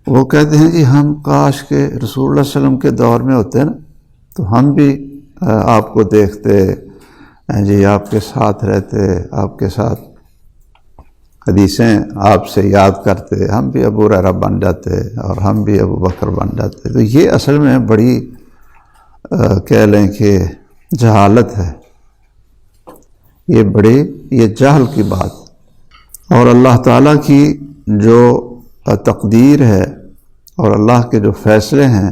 وہ کہتے ہیں جی ہم کاش کے رسول اللہ صلی اللہ علیہ وسلم کے دور میں ہوتے نا تو ہم بھی آپ کو دیکھتے جی، آپ کے ساتھ رہتے، آپ کے ساتھ حدیثیں آپ سے یاد کرتے، ہم بھی ابو ہریرہ بن جاتے اور ہم بھی ابو بکر بن جاتے۔ تو یہ اصل میں بڑی کہہ لیں کہ جہالت ہے، یہ جہل کی بات، اور اللہ تعالیٰ کی جو تقدیر ہے اور اللہ کے جو فیصلے ہیں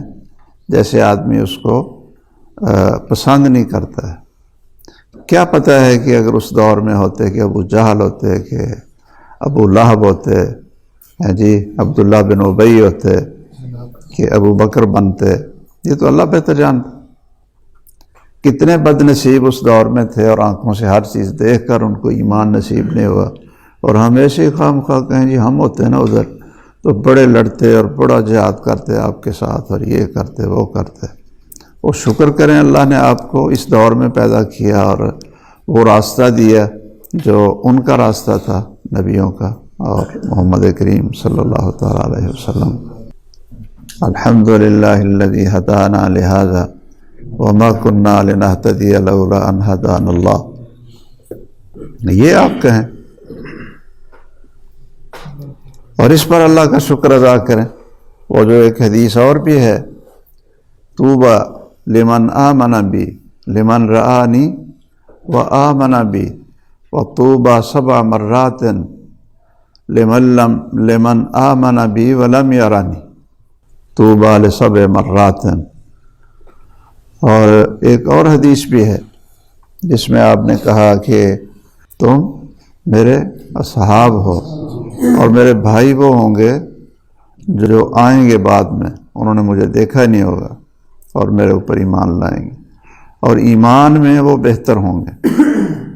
جیسے آدمی اس کو پسند نہیں کرتا ہے۔ کیا پتہ ہے کہ اگر اس دور میں ہوتے کہ ابو جہل ہوتے، کہ ابو لہب ہوتے جی، عبداللہ بن ابی ہوتے، کہ ابو بکر بنتے، یہ تو اللہ بہتر جانتا۔ کتنے بد نصیب اس دور میں تھے اور آنکھوں سے ہر چیز دیکھ کر ان کو ایمان نصیب نہیں ہوا، اور ہم ایسے ہی خواہ مخواہ کہیں جی ہم ہوتے نا ادھر تو بڑے لڑتے اور بڑا جہاد کرتے آپ کے ساتھ اور یہ کرتے وہ کرتے۔ وہ شکر کریں اللہ نے آپ کو اس دور میں پیدا کیا اور وہ راستہ دیا جو ان کا راستہ تھا، نبیوں کا اور محمد کریم صلی اللہ تعالیٰ علیہ وسلم۔ الحمدللہ الذی ہدانا لہذا وما كنا لنهتدی لولا ان ہدانا اللہ، یہ آپ کہیں اور اس پر اللہ کا شکر ادا کریں۔ وہ جو ایک حدیث اور بھی ہے، طوبی لمن آمن بی لمن رآنی وآمن بی وطوبی 7 مرات لمن آمن بی ولم یرانی، طوبی ل7 مرات۔ اور ایک اور حدیث بھی ہے جس میں آپ نے کہا کہ تم میرے اصحاب ہو اور میرے بھائی وہ ہوں گے جو آئیں گے بعد میں، انہوں نے مجھے دیکھا نہیں ہوگا اور میرے اوپر ایمان لائیں گے، اور ایمان میں وہ بہتر ہوں گے۔